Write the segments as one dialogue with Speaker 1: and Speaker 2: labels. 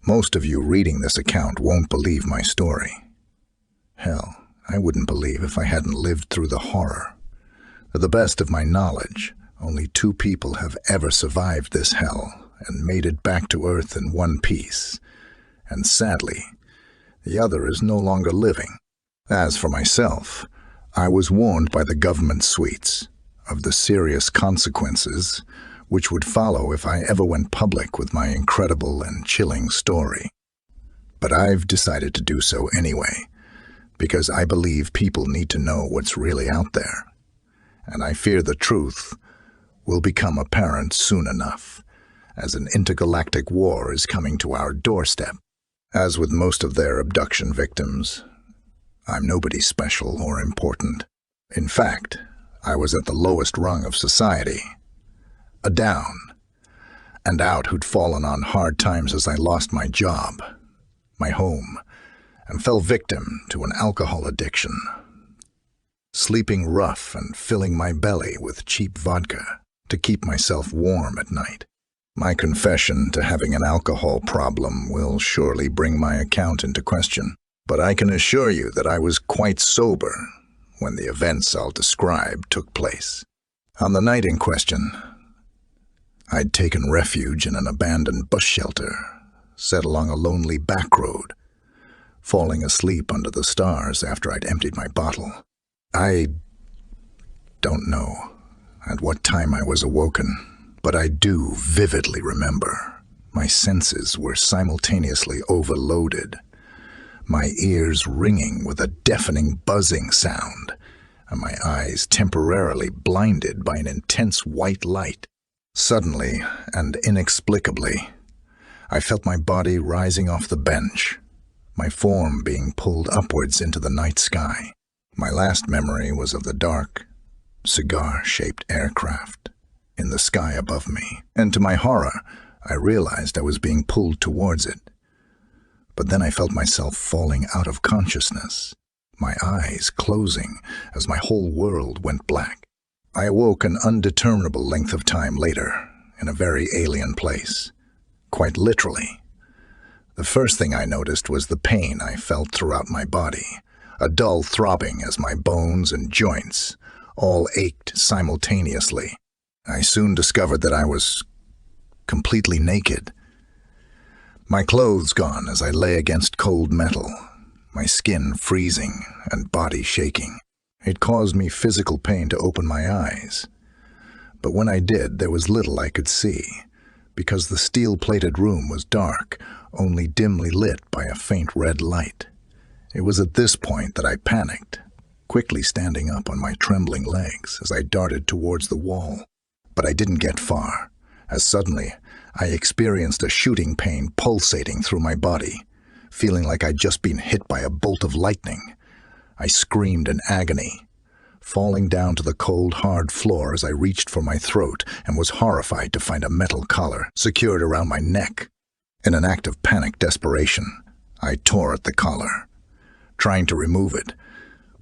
Speaker 1: Most of you reading this account won't believe my story. Hell, I wouldn't believe if I hadn't lived through the horror. To the best of my knowledge, only 2 people have ever survived this hell and made it back to Earth in one piece. And sadly, the other is no longer living. As for myself, I was warned by the government suites of the serious consequences which would follow if I ever went public with my incredible and chilling story. But I've decided to do so anyway, because I believe people need to know what's really out there. And I fear the truth will become apparent soon enough, as an intergalactic war is coming to our doorstep. As with most of their abduction victims, I'm nobody special or important. In fact, I was at the lowest rung of society, a down and out who'd fallen on hard times as I lost my job, my home, and fell victim to an alcohol addiction, sleeping rough and filling my belly with cheap vodka to keep myself warm at night. My confession to having an alcohol problem will surely bring my account into question, but I can assure you that I was quite sober when the events I'll describe took place. On the night in question, I'd taken refuge in an abandoned bus shelter set along a lonely back road, falling asleep under the stars after I'd emptied my bottle. I don't know at what time I was awoken, but I do vividly remember my senses were simultaneously overloaded, my ears ringing with a deafening buzzing sound, and my eyes temporarily blinded by an intense white light. Suddenly and inexplicably, I felt my body rising off the bench, my form being pulled upwards into the night sky. My last memory was of the dark, cigar-shaped aircraft in the sky above me, and to my horror, I realized I was being pulled towards it. But then I felt myself falling out of consciousness, my eyes closing as my whole world went black. I awoke an undeterminable length of time later, in a very alien place, quite literally. The first thing I noticed was the pain I felt throughout my body, a dull throbbing as my bones and joints all ached simultaneously. I soon discovered that I was completely naked, my clothes gone as I lay against cold metal, my skin freezing and body shaking. It caused me physical pain to open my eyes, but when I did, there was little I could see, because the steel-plated room was dark, only dimly lit by a faint red light. It was at this point that I panicked, quickly standing up on my trembling legs as I darted towards the wall. But I didn't get far, as suddenly I experienced a shooting pain pulsating through my body, feeling like I'd just been hit by a bolt of lightning. I screamed in agony, falling down to the cold, hard floor as I reached for my throat and was horrified to find a metal collar secured around my neck. In an act of panic desperation, I tore at the collar, trying to remove it,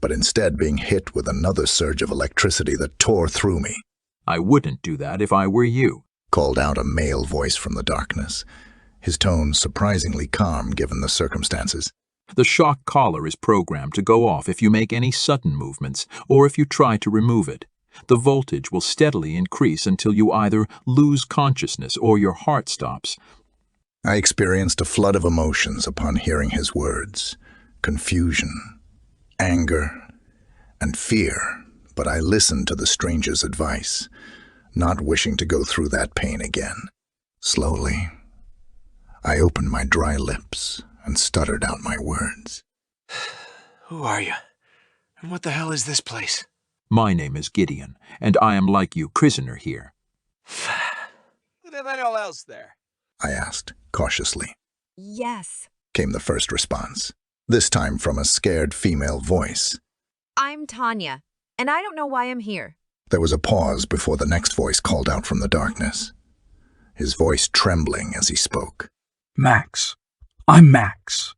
Speaker 1: but instead being hit with another surge of electricity that tore through me.
Speaker 2: "I wouldn't do that if I were you,"
Speaker 1: called out a male voice from the darkness, his tone surprisingly calm given the circumstances.
Speaker 2: "The shock collar is programmed to go off if you make any sudden movements or if you try to remove it. The voltage will steadily increase until you either lose consciousness or your heart stops."
Speaker 1: I experienced a flood of emotions upon hearing his words: confusion, anger, and fear, but I listened to the stranger's advice, not wishing to go through that pain again. Slowly, I opened my dry lips and stuttered out my words.
Speaker 3: "Who are you? And what the hell is this place?"
Speaker 2: "My name is Gideon, and I am like you, prisoner here."
Speaker 3: "Is anyone else there?"
Speaker 1: I asked, cautiously.
Speaker 4: "Yes.
Speaker 1: Came the first response, this time from a scared female voice.
Speaker 4: I'm Tanya, and I don't know why I'm here."
Speaker 1: There was a pause before the next voice called out from the darkness, his voice trembling as he spoke.
Speaker 5: "Max. I'm Max.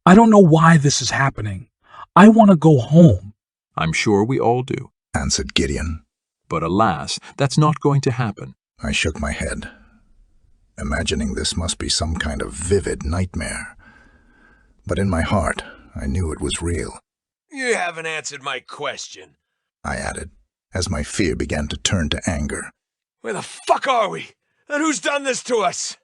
Speaker 5: I don't know why this is happening. I want to go home."
Speaker 2: "I'm sure we all do,"
Speaker 1: answered Gideon.
Speaker 2: "But alas, that's not going to happen."
Speaker 1: I shook my head. imagining this must be some kind of vivid nightmare. But in my heart, I knew it was real.
Speaker 3: You haven't answered my question,
Speaker 1: I added, as my fear began to turn to anger.
Speaker 3: Where the fuck are we? And who's done this to us?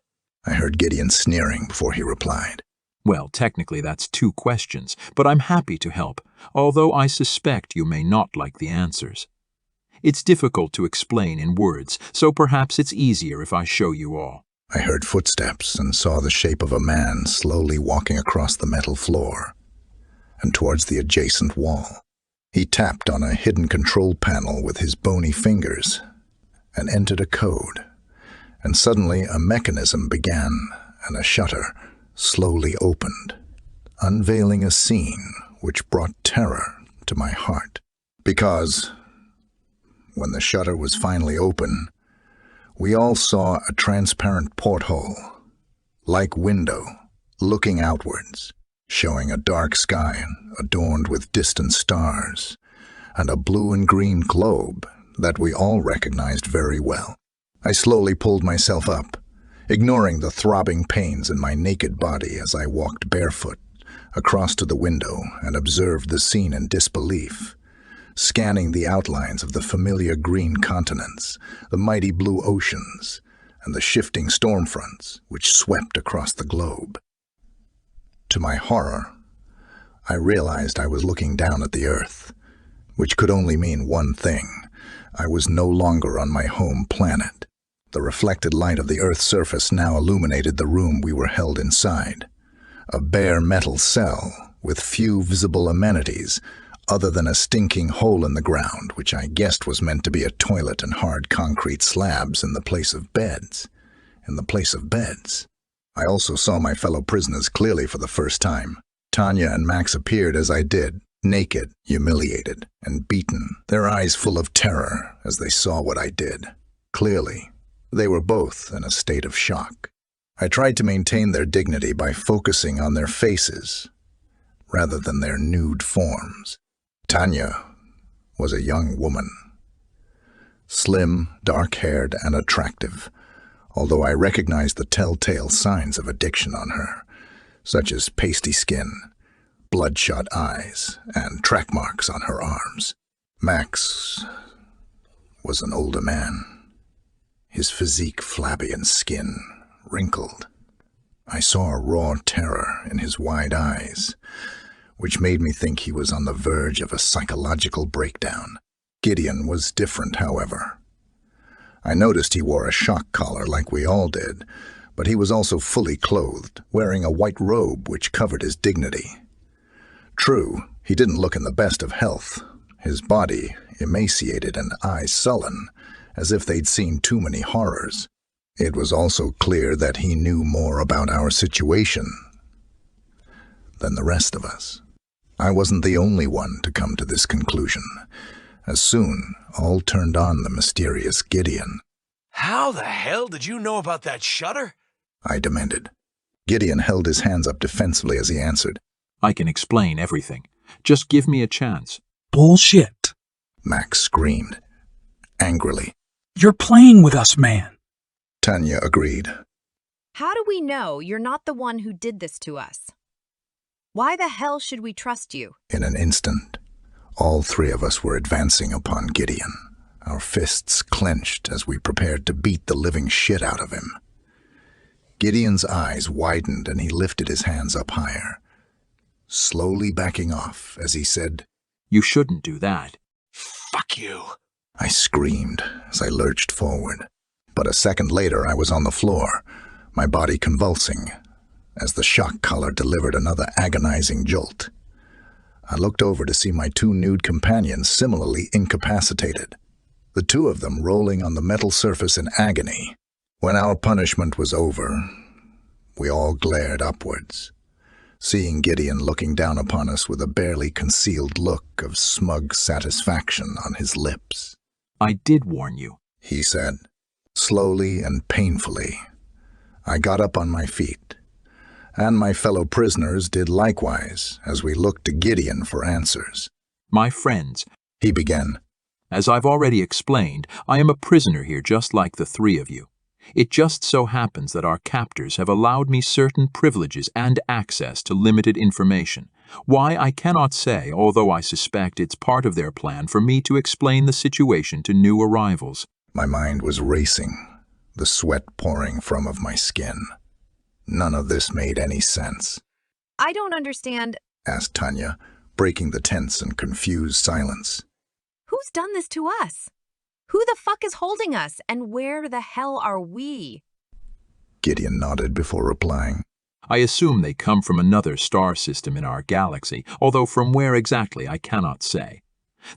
Speaker 1: I heard Gideon sneering before he replied.
Speaker 2: Well, technically that's 2 questions, but I'm happy to help, although I suspect you may not like the answers. It's difficult to explain in words, so perhaps it's easier if I show you all.
Speaker 1: I heard footsteps and saw the shape of a man slowly walking across the metal floor and towards the adjacent wall. He tapped on a hidden control panel with his bony fingers and entered a code, and suddenly a mechanism began and a shutter slowly opened, unveiling a scene which brought terror to my heart. Because when the shutter was finally open, we all saw a transparent porthole, like window, looking outwards, showing a dark sky adorned with distant stars, and a blue and green globe that we all recognized very well. I slowly pulled myself up, ignoring the throbbing pains in my naked body as I walked barefoot across to the window and observed the scene in disbelief, scanning the outlines of the familiar green continents, the mighty blue oceans, and the shifting storm fronts which swept across the globe. To my horror, I realized I was looking down at the Earth, which could only mean one thing. I was no longer on my home planet. The reflected light of the Earth's surface now illuminated the room we were held inside, a bare metal cell with few visible amenities other than a stinking hole in the ground, which I guessed was meant to be a toilet and hard concrete slabs in the place of beds. I also saw my fellow prisoners clearly for the first time. Tanya and Max appeared as I did, naked, humiliated, and beaten, their eyes full of terror as they saw what I did. Clearly, they were both in a state of shock. I tried to maintain their dignity by focusing on their faces, rather than their nude forms. Tanya was a young woman, slim, dark-haired, and attractive, although I recognized the telltale signs of addiction on her, such as pasty skin, bloodshot eyes, and track marks on her arms. Max was an older man, his physique flabby and skin wrinkled. I saw a raw terror in his wide eyes, which made me think he was on the verge of a psychological breakdown. Gideon was different, however. I noticed he wore a shock collar like we all did, but he was also fully clothed, wearing a white robe which covered his dignity. True, he didn't look in the best of health, his body emaciated and eyes sullen, as if they'd seen too many horrors. It was also clear that he knew more about our situation than the rest of us. I wasn't the only one to come to this conclusion, as soon all turned on the mysterious Gideon.
Speaker 3: How the hell did you know about that shutter?
Speaker 1: I demanded. Gideon held his hands up defensively as he answered.
Speaker 2: I can explain everything. Just give me a chance.
Speaker 5: Bullshit.
Speaker 1: Max screamed, angrily.
Speaker 5: You're playing with us, man.
Speaker 1: Tanya agreed.
Speaker 4: How do we know you're not the one who did this to us? Why the hell should we trust you?
Speaker 1: In an instant, all 3 of us were advancing upon Gideon, our fists clenched as we prepared to beat the living shit out of him. Gideon's eyes widened and he lifted his hands up higher, slowly backing off as he said,
Speaker 2: You shouldn't do that.
Speaker 3: Fuck you.
Speaker 1: I screamed as I lurched forward. But a second later I was on the floor, my body convulsing, as the shock collar delivered another agonizing jolt. I looked over to see my 2 nude companions similarly incapacitated, the 2 of them rolling on the metal surface in agony. When our punishment was over, we all glared upwards, seeing Gideon looking down upon us with a barely concealed look of smug satisfaction on his lips.
Speaker 2: I did warn you,
Speaker 1: he said, slowly and painfully. I got up on my feet, and my fellow prisoners did likewise as we looked to Gideon for answers.
Speaker 2: My friends,
Speaker 1: he began.
Speaker 2: As I've already explained, I am a prisoner here just like the 3 of you. It just so happens that our captors have allowed me certain privileges and access to limited information. Why, I cannot say, although I suspect it's part of their plan for me to explain the situation to new arrivals.
Speaker 1: My mind was racing, the sweat pouring from of my skin. None of this made any sense.
Speaker 4: I don't understand.
Speaker 1: Asked Tanya, breaking the tense and confused silence.
Speaker 4: Who's done this to us? Who the fuck is holding us, and where the hell are we?
Speaker 1: Gideon nodded before replying.
Speaker 2: I assume they come from another star system in our galaxy, although from where exactly I cannot say.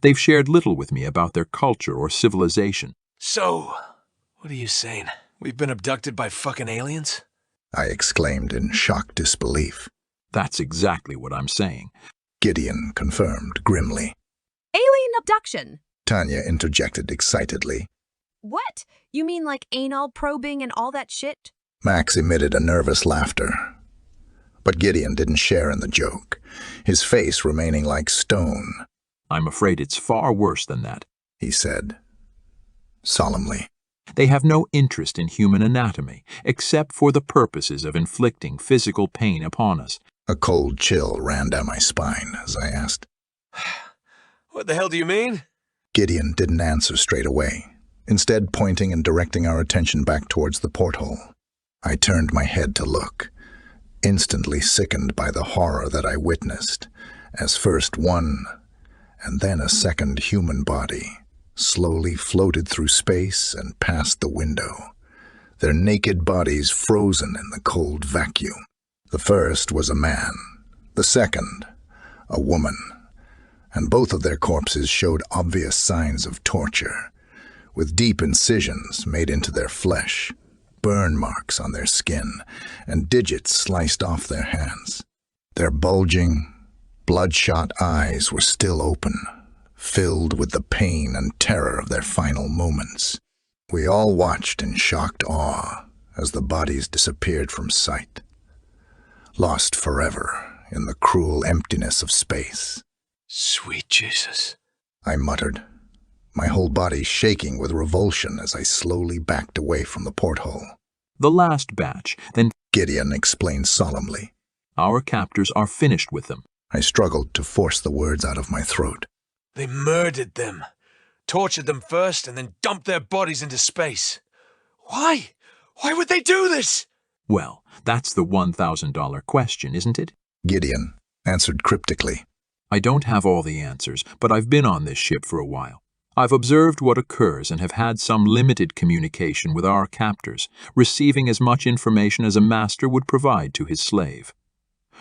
Speaker 2: They've shared little with me about their culture or civilization.
Speaker 3: So, what are you saying? We've been abducted by fucking aliens?
Speaker 1: I exclaimed in shocked disbelief.
Speaker 2: That's exactly what I'm saying.
Speaker 1: Gideon confirmed grimly.
Speaker 4: Alien abduction.
Speaker 1: Tanya interjected excitedly.
Speaker 4: What? You mean like anal probing and all that shit?
Speaker 1: Max emitted a nervous laughter. But Gideon didn't share in the joke, his face remaining like stone.
Speaker 2: I'm afraid it's far worse than that,
Speaker 1: he said, solemnly.
Speaker 2: They have no interest in human anatomy, except for the purposes of inflicting physical pain upon us.
Speaker 1: A cold chill ran down my spine as I asked,
Speaker 3: What the hell do you mean?
Speaker 1: Gideon didn't answer straight away, instead pointing and directing our attention back towards the porthole. I turned my head to look, instantly sickened by the horror that I witnessed, as first one and then a second human body slowly floated through space and past the window, their naked bodies frozen in the cold vacuum. The first was a man, the second, a woman, and both of their corpses showed obvious signs of torture, with deep incisions made into their flesh, burn marks on their skin, and digits sliced off their hands. Their bulging, bloodshot eyes were still open, filled with the pain and terror of their final moments. We all watched in shocked awe as the bodies disappeared from sight, lost forever in the cruel emptiness of space.
Speaker 3: Sweet Jesus,
Speaker 1: I muttered, my whole body shaking with revulsion as I slowly backed away from the porthole.
Speaker 2: The last batch, then
Speaker 1: Gideon explained solemnly.
Speaker 2: Our captors are finished with them.
Speaker 1: I struggled to force the words out of my throat.
Speaker 3: They murdered them, tortured them first, and then dumped their bodies into space. Why? Why would they do this?
Speaker 2: Well, that's the $1,000 question, isn't it?
Speaker 1: Gideon answered cryptically.
Speaker 2: I don't have all the answers, but I've been on this ship for a while. I've observed what occurs and have had some limited communication with our captors, receiving as much information as a master would provide to his slave.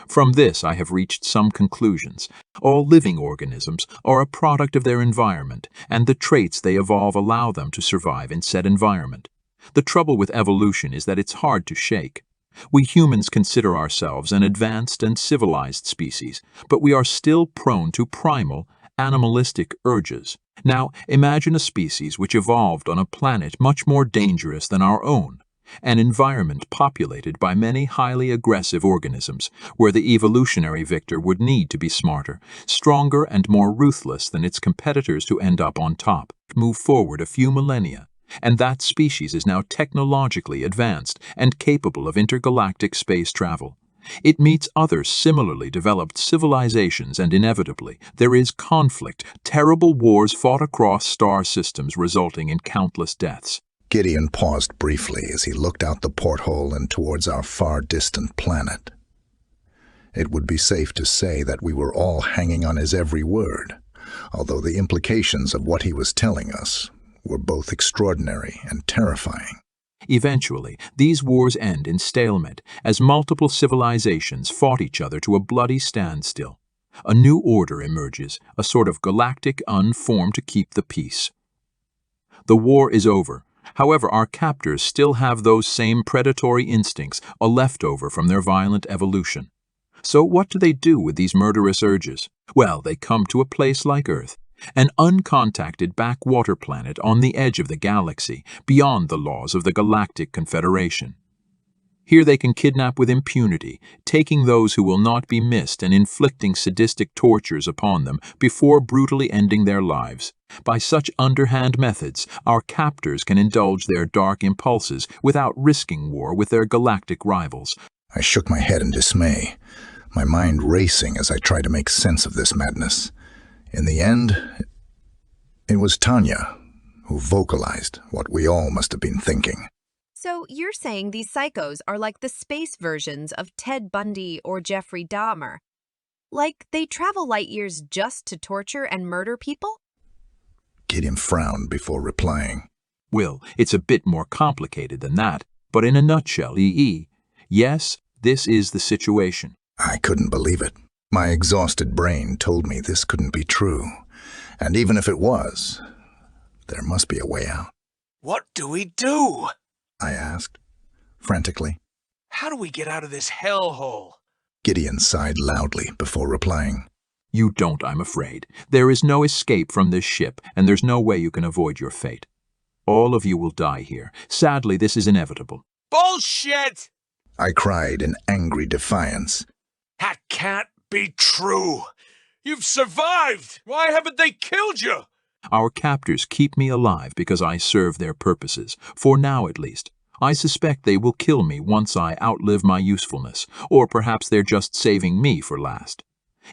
Speaker 2: From this, I have reached some conclusions. All living organisms are a product of their environment, and the traits they evolve allow them to survive in said environment. The trouble with evolution is that it's hard to shake. We humans consider ourselves an advanced and civilized species, but we are still prone to primal, animalistic urges. Now, imagine a species which evolved on a planet much more dangerous than our own, an environment populated by many highly aggressive organisms, where the evolutionary victor would need to be smarter, stronger, and more ruthless than its competitors to end up on top. Move forward a few millennia, and that species is now technologically advanced and capable of intergalactic space travel. It meets other similarly developed civilizations, and inevitably there is conflict, terrible wars fought across star systems resulting in countless deaths.
Speaker 1: Gideon paused briefly as he looked out the porthole and towards our far-distant planet. It would be safe to say that we were all hanging on his every word, although the implications of what he was telling us were both extraordinary and terrifying.
Speaker 2: Eventually, these wars end in stalemate as multiple civilizations fought each other to a bloody standstill. A new order emerges, a sort of galactic unformed to keep the peace. The war is over. However, our captors still have those same predatory instincts, a leftover from their violent evolution. So what do they do with these murderous urges? Well, they come to a place like Earth, an uncontacted backwater planet on the edge of the galaxy, beyond the laws of the Galactic Confederation. Here they can kidnap with impunity, taking those who will not be missed and inflicting sadistic tortures upon them before brutally ending their lives. By such underhand methods, our captors can indulge their dark impulses without risking war with their galactic rivals.
Speaker 1: I shook my head in dismay, my mind racing as I tried to make sense of this madness. In the end, it was Tanya who vocalized what we all must have been thinking.
Speaker 4: So you're saying these psychos are like the space versions of Ted Bundy or Jeffrey Dahmer? Like they travel light years just to torture and murder people?
Speaker 1: Gideon frowned before replying.
Speaker 2: Will, it's a bit more complicated than that, but in a nutshell, yes, this is the situation.
Speaker 1: I couldn't believe it. My exhausted brain told me this couldn't be true. And even if it was, there must be a way out.
Speaker 3: What do we do?
Speaker 1: I asked, frantically.
Speaker 3: How do we get out of this hellhole?
Speaker 1: Gideon sighed loudly before replying.
Speaker 2: You don't, I'm afraid. There is no escape from this ship, and there's no way you can avoid your fate. All of you will die here. Sadly, this is inevitable.
Speaker 3: Bullshit!
Speaker 1: I cried in angry defiance.
Speaker 3: That can't be true. You've survived. Why haven't they killed you?
Speaker 2: Our captors keep me alive because I serve their purposes, for now at least. I suspect they will kill me once I outlive my usefulness, or perhaps they're just saving me for last.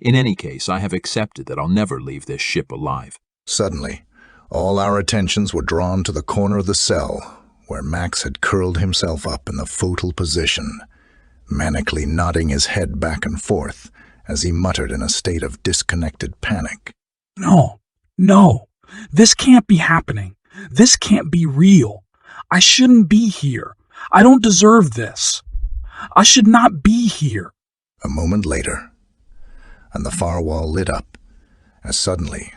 Speaker 2: In any case, I have accepted that I'll never leave this ship alive.
Speaker 1: Suddenly, all our attentions were drawn to the corner of the cell, where Max had curled himself up in the foetal position, manically nodding his head back and forth as he muttered in a state of disconnected panic.
Speaker 5: No. This can't be happening. This can't be real. I shouldn't be here. I don't deserve this. I should not be here.
Speaker 1: A moment later, and the far wall lit up, as suddenly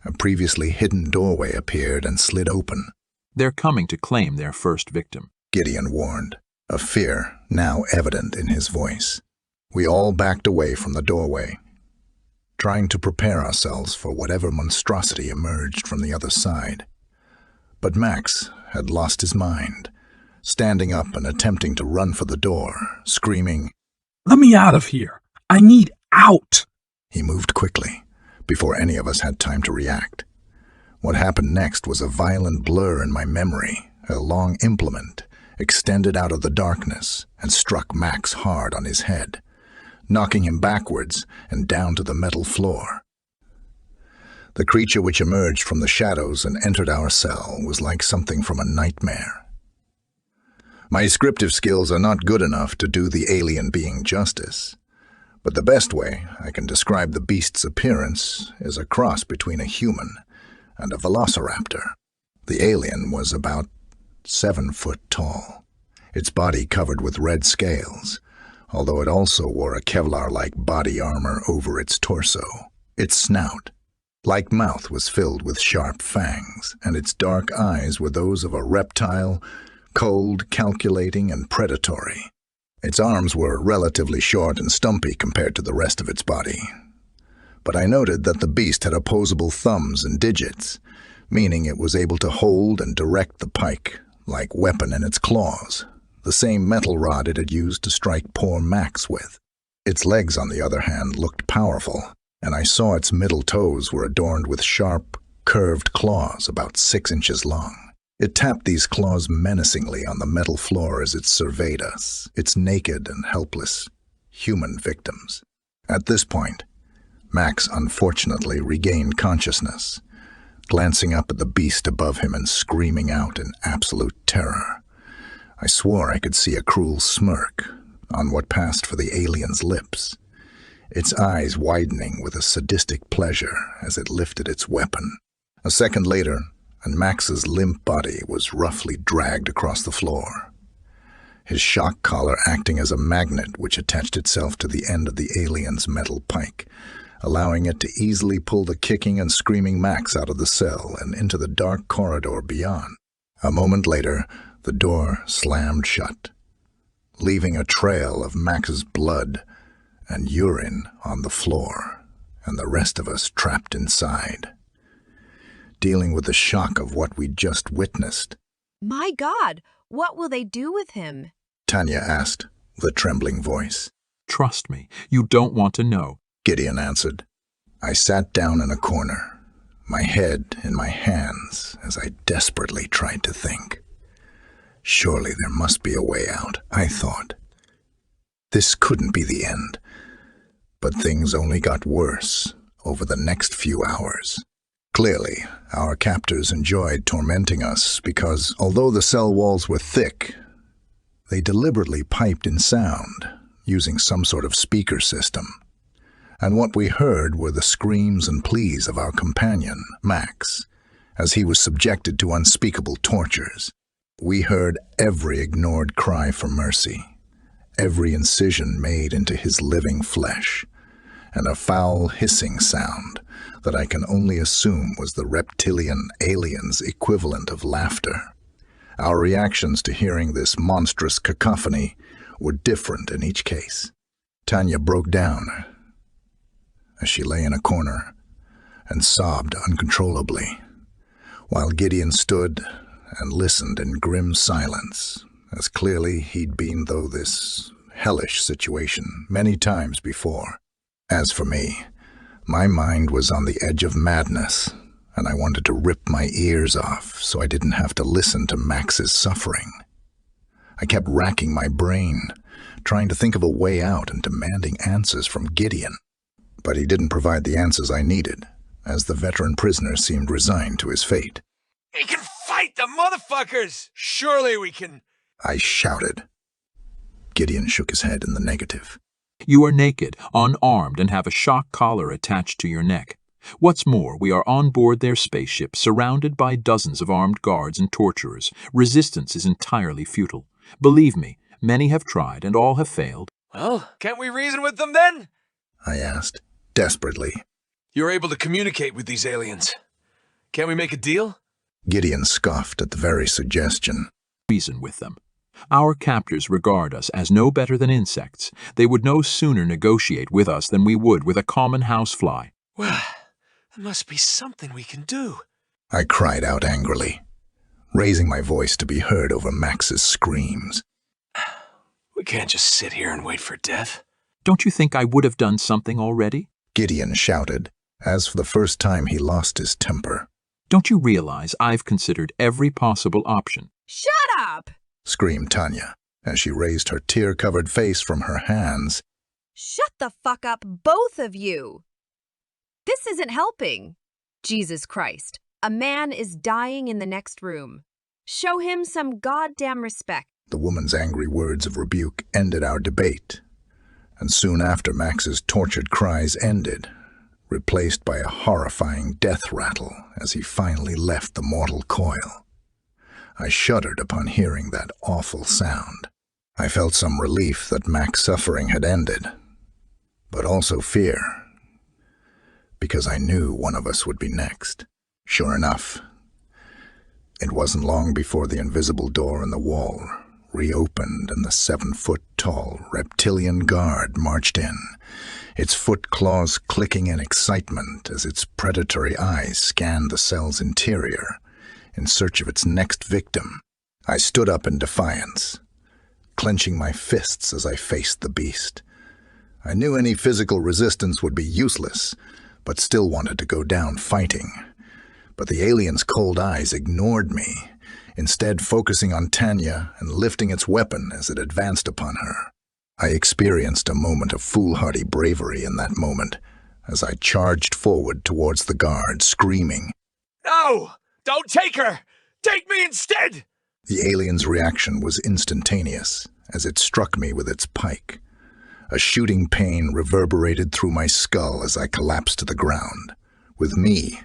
Speaker 1: a previously hidden doorway appeared and slid open.
Speaker 2: They're coming to claim their first victim,
Speaker 1: Gideon warned, a fear now evident in his voice. We all backed away from the doorway, trying to prepare ourselves for whatever monstrosity emerged from the other side. But Max had lost his mind, standing up and attempting to run for the door, screaming,
Speaker 5: Let me out of here. I need out.
Speaker 1: He moved quickly, before any of us had time to react. What happened next was a violent blur in my memory. A long implement extended out of the darkness and struck Max hard on his head, knocking him backwards and down to the metal floor. The creature which emerged from the shadows and entered our cell was like something from a nightmare. My descriptive skills are not good enough to do the alien being justice, but the best way I can describe the beast's appearance is a cross between a human and a velociraptor. The alien was about 7 foot tall, its body covered with red scales, although it also wore a Kevlar-like body armor over its torso. Its snout, like mouth, was filled with sharp fangs, and its dark eyes were those of a reptile, cold, calculating, and predatory. Its arms were relatively short and stumpy compared to the rest of its body, but I noted that the beast had opposable thumbs and digits, meaning it was able to hold and direct the pike-like weapon in its claws, the same metal rod it had used to strike poor Max with. Its legs, on the other hand, looked powerful, and I saw its middle toes were adorned with sharp, curved claws about 6 inches long. It tapped these claws menacingly on the metal floor as it surveyed us, its naked and helpless human victims. At this point, Max unfortunately regained consciousness, glancing up at the beast above him and screaming out in absolute terror. I swore I could see a cruel smirk on what passed for the alien's lips, its eyes widening with a sadistic pleasure as it lifted its weapon. A second later, and Max's limp body was roughly dragged across the floor, his shock collar acting as a magnet which attached itself to the end of the alien's metal pike, allowing it to easily pull the kicking and screaming Max out of the cell and into the dark corridor beyond. A moment later, the door slammed shut, leaving a trail of Max's blood and urine on the floor, and the rest of us trapped inside, dealing with the shock of what we'd just witnessed.
Speaker 4: My God, what will they do with him?
Speaker 1: Tanya asked, with a trembling voice.
Speaker 2: Trust me, you don't want to know.
Speaker 1: Gideon answered. I sat down in a corner, my head in my hands as I desperately tried to think. Surely there must be a way out, I thought. This couldn't be the end. But things only got worse over the next few hours. Clearly, our captors enjoyed tormenting us because, although the cell walls were thick, they deliberately piped in sound, using some sort of speaker system. And what we heard were the screams and pleas of our companion, Max, as he was subjected to unspeakable tortures. We heard every ignored cry for mercy, every incision made into his living flesh, and a foul hissing sound that I can only assume was the reptilian alien's equivalent of laughter. Our reactions to hearing this monstrous cacophony were different in each case. Tanya broke down as she lay in a corner and sobbed uncontrollably, while Gideon stood and listened in grim silence, as clearly he'd been through this hellish situation many times before. As for me, my mind was on the edge of madness, and I wanted to rip my ears off so I didn't have to listen to Max's suffering. I kept racking my brain, trying to think of a way out and demanding answers from Gideon. But he didn't provide the answers I needed, as the veteran prisoner seemed resigned to his fate.
Speaker 3: We can fight the motherfuckers! Surely we can...
Speaker 1: I shouted. Gideon shook his head in the negative.
Speaker 2: You are naked, unarmed, and have a shock collar attached to your neck. What's more, we are on board their spaceship, surrounded by dozens of armed guards and torturers. Resistance is entirely futile. Believe me, many have tried, and all have failed.
Speaker 3: Well, can't we reason with them then?
Speaker 1: I asked, desperately.
Speaker 3: You're able to communicate with these aliens. Can't we make a deal?
Speaker 1: Gideon scoffed at the very suggestion.
Speaker 2: Reason with them. Our captors regard us as no better than insects. They would no sooner negotiate with us than we would with a common housefly.
Speaker 3: Well, there must be something we can do.
Speaker 1: I cried out angrily, raising my voice to be heard over Max's screams.
Speaker 3: We can't just sit here and wait for death.
Speaker 2: Don't you think I would have done something already?
Speaker 1: Gideon shouted, as for the first time he lost his temper.
Speaker 2: Don't you realize I've considered every possible option?
Speaker 4: Shut up!
Speaker 1: Screamed Tanya, as she raised her tear-covered face from her hands.
Speaker 4: Shut the fuck up, both of you! This isn't helping. Jesus Christ, a man is dying in the next room. Show him some goddamn respect.
Speaker 1: The woman's angry words of rebuke ended our debate, and soon after Max's tortured cries ended, replaced by a horrifying death rattle as he finally left the mortal coil. I shuddered upon hearing that awful sound. I felt some relief that Max's suffering had ended, but also fear, because I knew one of us would be next. Sure enough, it wasn't long before the invisible door in the wall reopened and the 7-foot-tall reptilian guard marched in, its foot claws clicking in excitement as its predatory eyes scanned the cell's interior in search of its next victim. I stood up in defiance, clenching my fists as I faced the beast. I knew any physical resistance would be useless, but still wanted to go down fighting. But the alien's cold eyes ignored me, instead focusing on Tanya and lifting its weapon as it advanced upon her. I experienced a moment of foolhardy bravery in that moment, as I charged forward towards the guard, screaming,
Speaker 3: No! Don't take her! Take me instead!
Speaker 1: The alien's reaction was instantaneous, as it struck me with its pike. A shooting pain reverberated through my skull as I collapsed to the ground. With me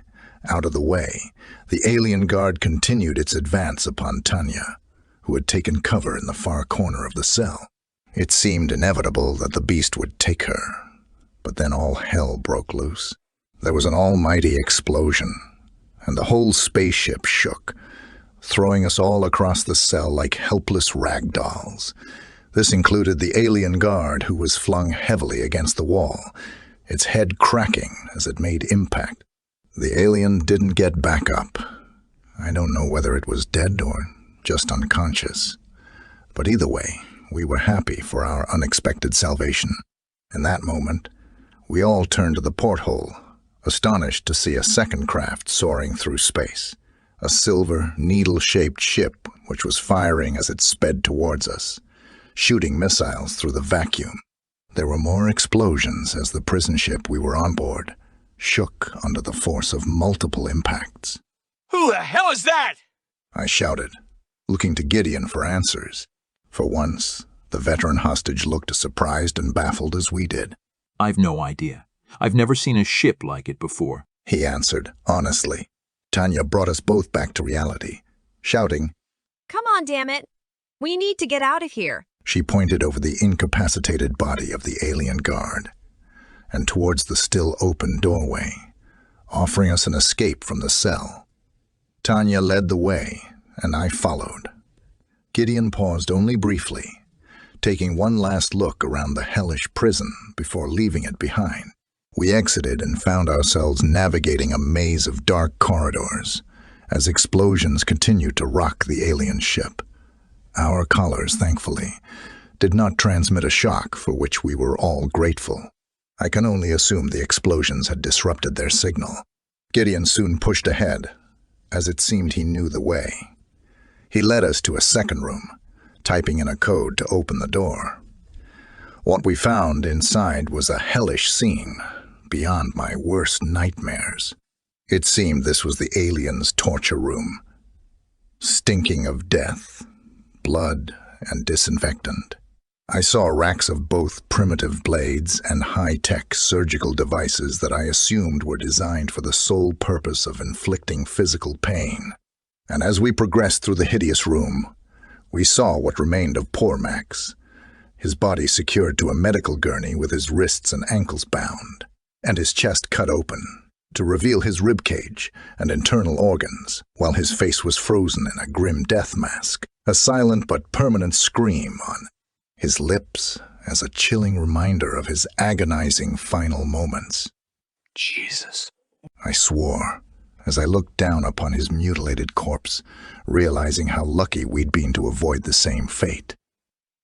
Speaker 1: out of the way, the alien guard continued its advance upon Tanya, who had taken cover in the far corner of the cell. It seemed inevitable that the beast would take her, but then all hell broke loose. There was an almighty explosion, and the whole spaceship shook, throwing us all across the cell like helpless rag dolls. This included the alien guard, who was flung heavily against the wall, its head cracking as it made impact. The alien didn't get back up. I don't know whether it was dead or just unconscious, but either way, we were happy for our unexpected salvation. In that moment, we all turned to the porthole, astonished to see a second craft soaring through space, a silver, needle-shaped ship which was firing as it sped towards us, shooting missiles through the vacuum. There were more explosions as the prison ship we were on board shook under the force of multiple impacts.
Speaker 3: Who the hell is that?
Speaker 1: I shouted, looking to Gideon for answers. For once, the veteran hostage looked as surprised and baffled as we did.
Speaker 2: I've no idea. I've never seen a ship like it before,
Speaker 1: he answered, honestly. Tanya brought us both back to reality, shouting,
Speaker 4: Come on, damn it. We need to get out of here.
Speaker 1: She pointed over the incapacitated body of the alien guard and towards the still open doorway, offering us an escape from the cell. Tanya led the way, and I followed. Gideon paused only briefly, taking one last look around the hellish prison before leaving it behind. We exited and found ourselves navigating a maze of dark corridors as explosions continued to rock the alien ship. Our collars, thankfully, did not transmit a shock for which we were all grateful. I can only assume the explosions had disrupted their signal. Gideon soon pushed ahead, as it seemed he knew the way. He led us to a second room, typing in a code to open the door. What we found inside was a hellish scene, beyond my worst nightmares. It seemed this was the aliens' torture room, stinking of death, blood, and disinfectant. I saw racks of both primitive blades and high-tech surgical devices that I assumed were designed for the sole purpose of inflicting physical pain. And as we progressed through the hideous room, we saw what remained of poor Max, his body secured to a medical gurney with his wrists and ankles bound, and his chest cut open to reveal his ribcage and internal organs, while his face was frozen in a grim death mask, a silent but permanent scream on his lips as a chilling reminder of his agonizing final moments.
Speaker 3: Jesus.
Speaker 1: I swore as I looked down upon his mutilated corpse, realizing how lucky we'd been to avoid the same fate.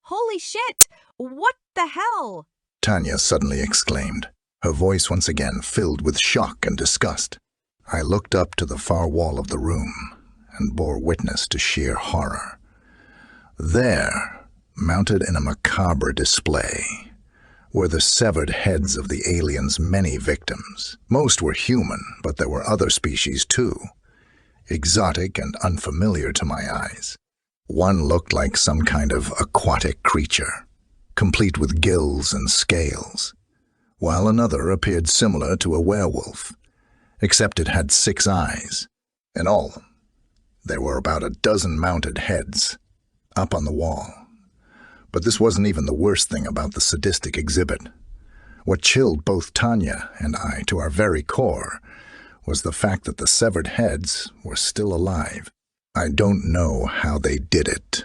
Speaker 4: Holy shit! What the hell?
Speaker 1: Tanya suddenly exclaimed, her voice once again filled with shock and disgust. I looked up to the far wall of the room and bore witness to sheer horror. There, mounted in a macabre display, were the severed heads of the aliens' many victims. Most were human, but there were other species too, exotic and unfamiliar to my eyes. One looked like some kind of aquatic creature, complete with gills and scales, while another appeared similar to a werewolf, except it had 6 eyes. In all, there were about a dozen mounted heads up on the wall. But this wasn't even the worst thing about the sadistic exhibit. What chilled both Tanya and I to our very core was the fact that the severed heads were still alive. I don't know how they did it,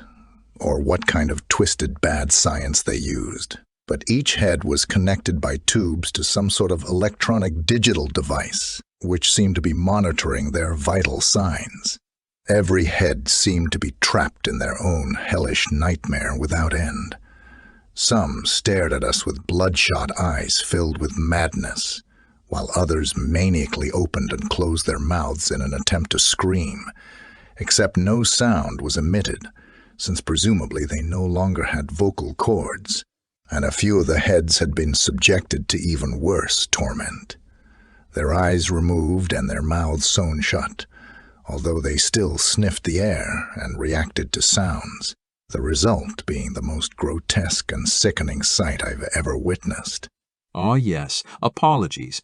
Speaker 1: or what kind of twisted bad science they used, but each head was connected by tubes to some sort of electronic digital device, which seemed to be monitoring their vital signs. Every head seemed to be trapped in their own hellish nightmare without end. Some stared at us with bloodshot eyes filled with madness, while others maniacally opened and closed their mouths in an attempt to scream, except no sound was emitted, since presumably they no longer had vocal cords, and a few of the heads had been subjected to even worse torment. Their eyes removed and their mouths sewn shut, although they still sniffed the air and reacted to sounds, the result being the most grotesque and sickening sight I've ever witnessed.
Speaker 2: Ah, yes, apologies.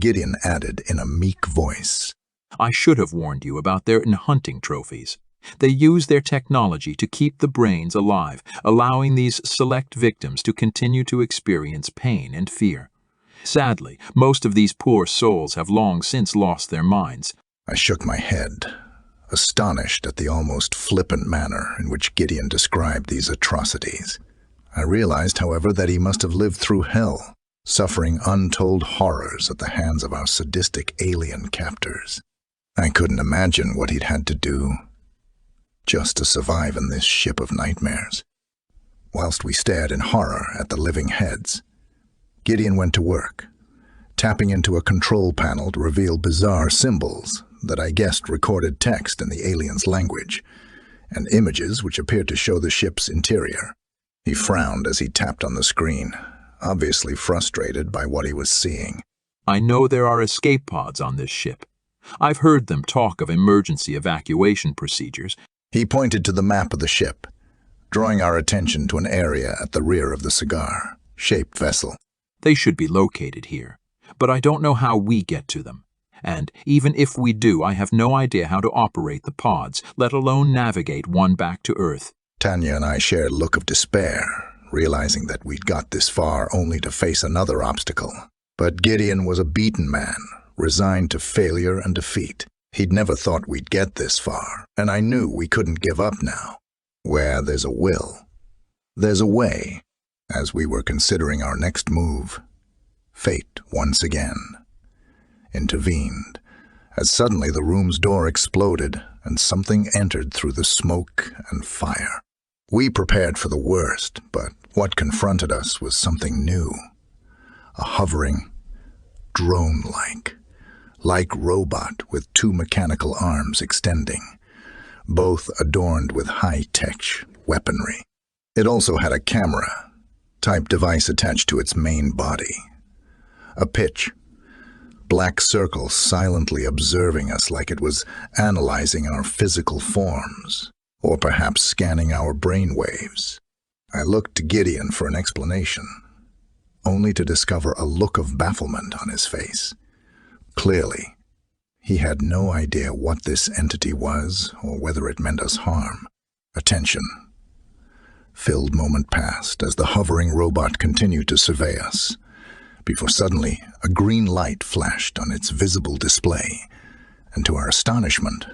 Speaker 1: Gideon added in a meek voice.
Speaker 2: I should have warned you about their hunting trophies. They use their technology to keep the brains alive, allowing these select victims to continue to experience pain and fear. Sadly, most of these poor souls have long since lost their minds.
Speaker 1: I shook my head, astonished at the almost flippant manner in which Gideon described these atrocities. I realized, however, that he must have lived through hell, suffering untold horrors at the hands of our sadistic alien captors. I couldn't imagine what he'd had to do just to survive in this ship of nightmares. Whilst we stared in horror at the living heads, Gideon went to work, tapping into a control panel to reveal bizarre symbols that I guessed recorded text in the aliens' language, and images which appeared to show the ship's interior. He frowned as he tapped on the screen, obviously frustrated by what he was seeing.
Speaker 2: I know there are escape pods on this ship. I've heard them talk of emergency evacuation procedures.
Speaker 1: He pointed to the map of the ship, drawing our attention to an area at the rear of the cigar-shaped vessel.
Speaker 2: They should be located here, but I don't know how we get to them. And even if we do, I have no idea how to operate the pods, let alone navigate one back to Earth.
Speaker 1: Tanya and I shared a look of despair, realizing that we'd got this far only to face another obstacle. But Gideon was a beaten man, resigned to failure and defeat. He'd never thought we'd get this far, and I knew we couldn't give up now. Where there's a will, there's a way. As we were considering our next move, fate once again intervened, as suddenly the room's door exploded and something entered through the smoke and fire. We prepared for the worst, but what confronted us was something new. A hovering, drone-like robot with two mechanical arms extending, both adorned with high-tech weaponry. It also had a camera-type device attached to its main body. A pitch, black circle silently observing us like it was analyzing our physical forms, or perhaps scanning our brain waves. I looked to Gideon for an explanation, only to discover a look of bafflement on his face. Clearly, he had no idea what this entity was or whether it meant us harm. A tension-filled moment passed as the hovering robot continued to survey us, before suddenly a green light flashed on its visible display, and to our astonishment,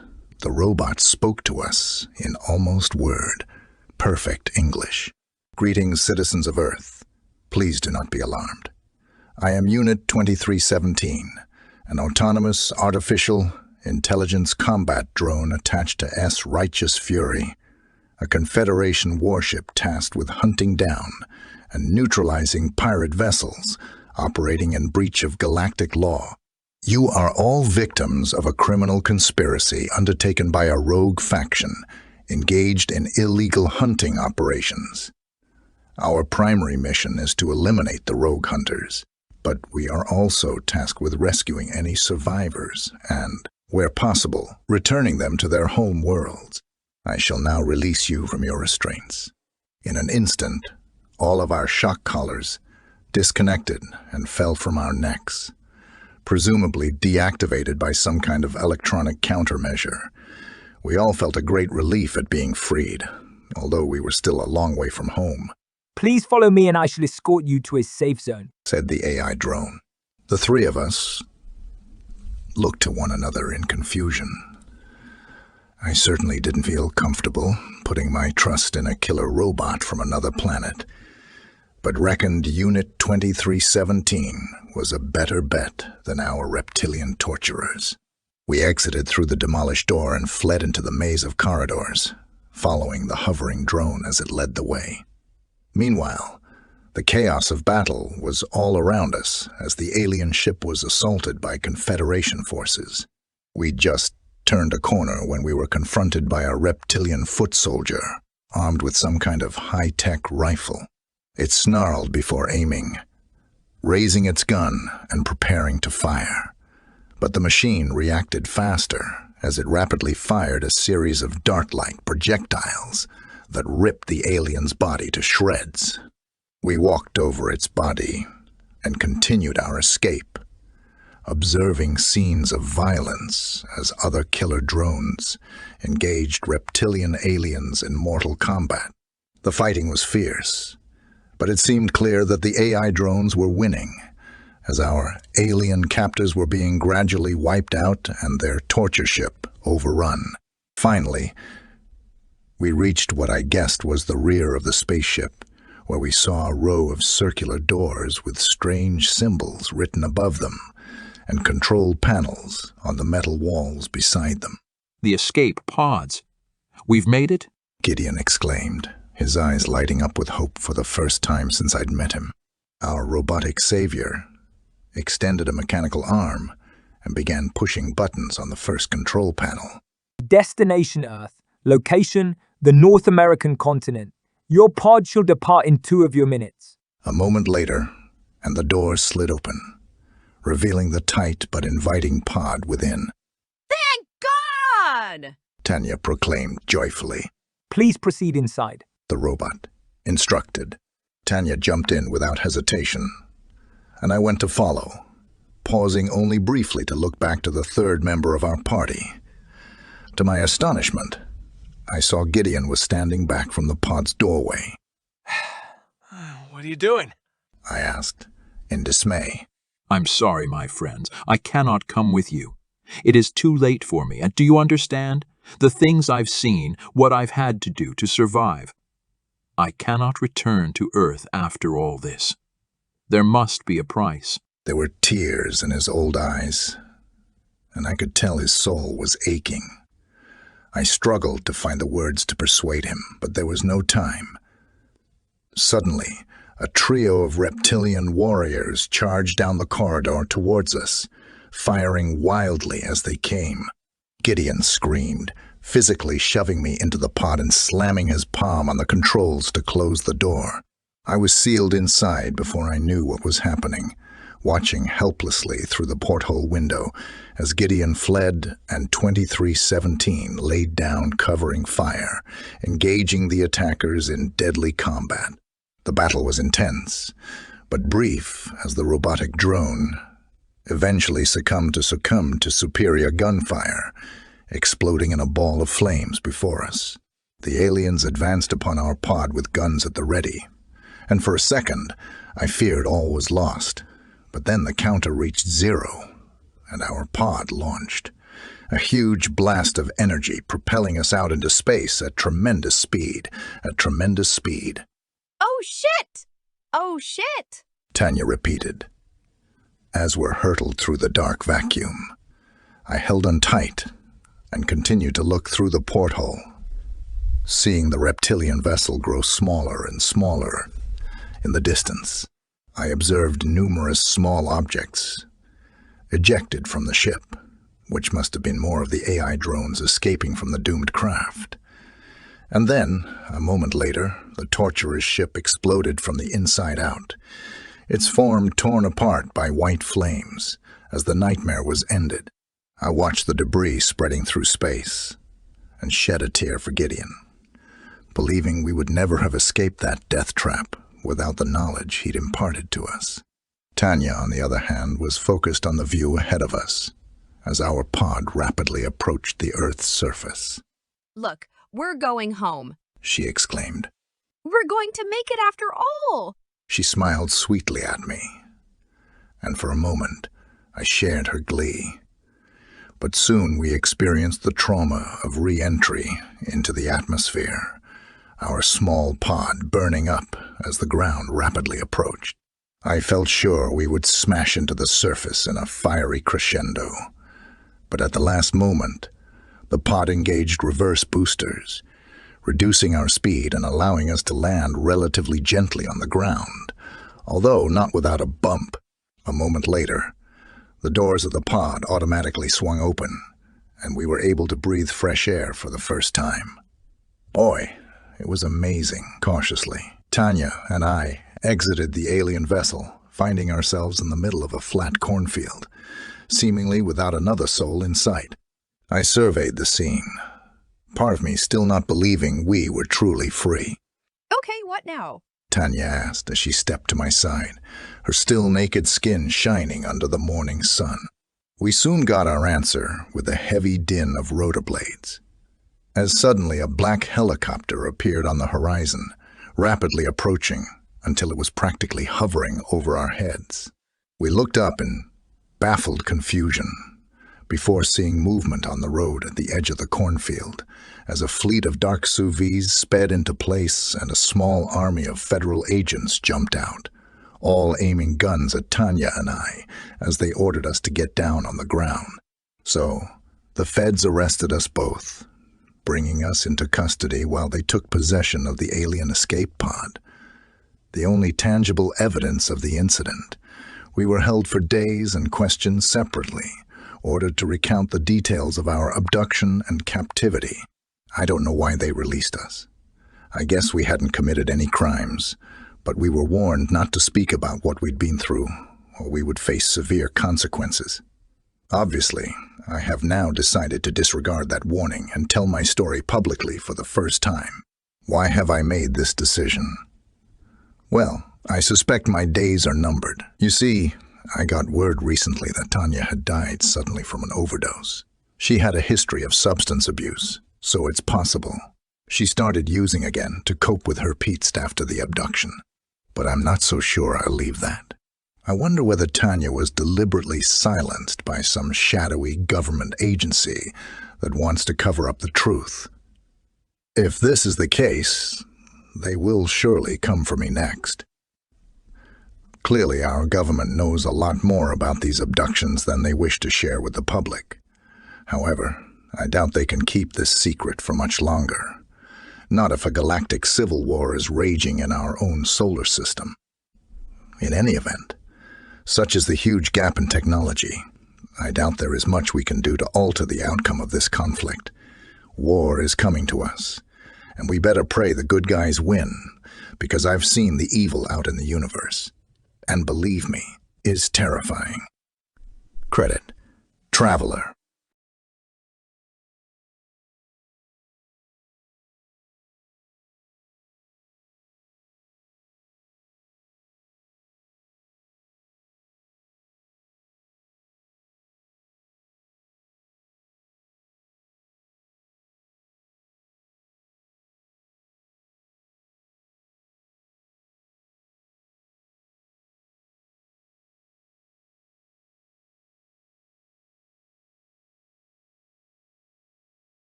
Speaker 1: the robot spoke to us in almost word-perfect English. "Greetings, citizens of Earth. Please do not be alarmed. I am Unit 2317, an autonomous artificial intelligence combat drone attached to S. Righteous Fury, a Confederation warship tasked with hunting down and neutralizing pirate vessels operating in breach of galactic law. You are all victims of a criminal conspiracy undertaken by a rogue faction engaged in illegal hunting operations. Our primary mission is to eliminate the rogue hunters, but we are also tasked with rescuing any survivors and, where possible, returning them to their home worlds. I shall now release you from your restraints." In an instant, all of our shock collars disconnected and fell from our necks, presumably deactivated by some kind of electronic countermeasure. We all felt a great relief at being freed, although we were still a long way from home.
Speaker 6: "Please follow me and I shall escort you to a safe zone,"
Speaker 1: said the AI drone. The three of us looked to one another in confusion. I certainly didn't feel comfortable putting my trust in a killer robot from another planet, but reckoned Unit 2317 was a better bet than our reptilian torturers. We exited through the demolished door and fled into the maze of corridors, following the hovering drone as it led the way. Meanwhile, the chaos of battle was all around us as the alien ship was assaulted by Confederation forces. We'd just turned a corner when we were confronted by a reptilian foot soldier, armed with some kind of high-tech rifle. It snarled before aiming, raising its gun and preparing to fire. But the machine reacted faster as it rapidly fired a series of dart-like projectiles that ripped the alien's body to shreds. We walked over its body and continued our escape, observing scenes of violence as other killer drones engaged reptilian aliens in mortal combat. The fighting was fierce, but it seemed clear that the AI drones were winning, as our alien captors were being gradually wiped out and their torture ship overrun. Finally, we reached what I guessed was the rear of the spaceship, where we saw a row of circular doors with strange symbols written above them and control panels on the metal walls beside them.
Speaker 2: The escape pods. We've made it?
Speaker 1: Gideon exclaimed, his eyes lighting up with hope for the first time since I'd met him. Our robotic savior extended a mechanical arm and began pushing buttons on the first control panel.
Speaker 6: Destination Earth. Location, the North American continent. Your pod shall depart in 2 of your minutes.
Speaker 1: A moment later, and the door slid open, revealing the tight but inviting pod within.
Speaker 4: Thank God!
Speaker 1: Tanya proclaimed joyfully.
Speaker 6: Please proceed inside.
Speaker 1: The robot instructed. Tanya jumped in without hesitation, and I went to follow, pausing only briefly to look back to the third member of our party. To my astonishment, I saw Gideon was standing back from the pod's doorway.
Speaker 3: What are you doing?
Speaker 1: I asked, in dismay.
Speaker 2: I'm sorry, my friends. I cannot come with you. It is too late for me, and do you understand? The things I've seen, what I've had to do to survive. I cannot return to Earth after all this. There must be a price.
Speaker 1: There were tears in his old eyes, and I could tell his soul was aching. I struggled to find the words to persuade him, but there was no time. Suddenly, a trio of reptilian warriors charged down the corridor towards us, firing wildly as they came. Gideon screamed, physically shoving me into the pod and slamming his palm on the controls to close the door. I was sealed inside before I knew what was happening, watching helplessly through the porthole window as Gideon fled and 2317 laid down covering fire, engaging the attackers in deadly combat. The battle was intense, but brief as the robotic drone eventually succumbed to superior gunfire, exploding in a ball of flames before us. The aliens advanced upon our pod with guns at the ready, and for a second I feared all was lost. But then the counter reached 0, and our pod launched. A huge blast of energy propelling us out into space at tremendous speed.
Speaker 4: Oh shit! Oh shit!
Speaker 1: Tanya repeated, as we're hurtled through the dark vacuum. I held on tight and continued to look through the porthole, seeing the reptilian vessel grow smaller and smaller in the distance. I observed numerous small objects ejected from the ship, which must have been more of the AI drones escaping from the doomed craft. And then, a moment later, the torturous ship exploded from the inside out, its form torn apart by white flames as the nightmare was ended. I watched the debris spreading through space and shed a tear for Gideon, believing we would never have escaped that death trap without the knowledge he'd imparted to us. Tanya, on the other hand, was focused on the view ahead of us as our pod rapidly approached the Earth's surface.
Speaker 4: Look, we're going home.
Speaker 1: She exclaimed.
Speaker 4: We're going to make it after all.
Speaker 1: She smiled sweetly at me, and for a moment I shared her glee. But soon we experienced the trauma of re-entry into the atmosphere, our small pod burning up as the ground rapidly approached. I felt sure we would smash into the surface in a fiery crescendo, but at the last moment, the pod engaged reverse boosters, reducing our speed and allowing us to land relatively gently on the ground, although not without a bump. A moment later, the doors of the pod automatically swung open, and we were able to breathe fresh air for the first time. Boy, it was amazing. Cautiously, Tanya and I exited the alien vessel, finding ourselves in the middle of a flat cornfield, seemingly without another soul in sight. I surveyed the scene, part of me still not believing we were truly free.
Speaker 4: Okay, what now?
Speaker 1: Tanya asked as she stepped to my side, her still naked skin shining under the morning sun. We soon got our answer with a heavy din of rotor blades, as suddenly a black helicopter appeared on the horizon, rapidly approaching until it was practically hovering over our heads. We looked up in baffled confusion before seeing movement on the road at the edge of the cornfield as a fleet of dark SUVs sped into place and a small army of federal agents jumped out, all aiming guns at Tanya and I as they ordered us to get down on the ground. So, the feds arrested us both, bringing us into custody while they took possession of the alien escape pod. The only tangible evidence of the incident. We were held for days and questioned separately, ordered to recount the details of our abduction and captivity. I don't know why they released us. I guess we hadn't committed any crimes, but we were warned not to speak about what we'd been through, or we would face severe consequences. Obviously, I have now decided to disregard that warning and tell my story publicly for the first time. Why have I made this decision? Well, I suspect my days are numbered. You see, I got word recently that Tanya had died suddenly from an overdose. She had a history of substance abuse, so it's possible she started using again to cope with her peats after the abduction. But I'm not so sure I'll leave that. I wonder whether Tanya was deliberately silenced by some shadowy government agency that wants to cover up the truth. If this is the case, they will surely come for me next. Clearly, our government knows a lot more about these abductions than they wish to share with the public. However, I doubt they can keep this secret for much longer. Not if a galactic civil war is raging in our own solar system. In any event, such is the huge gap in technology, I doubt there is much we can do to alter the outcome of this conflict. War is coming to us, and we better pray the good guys win, because I've seen the evil out in the universe. And believe me, is terrifying. Credit: Traveler.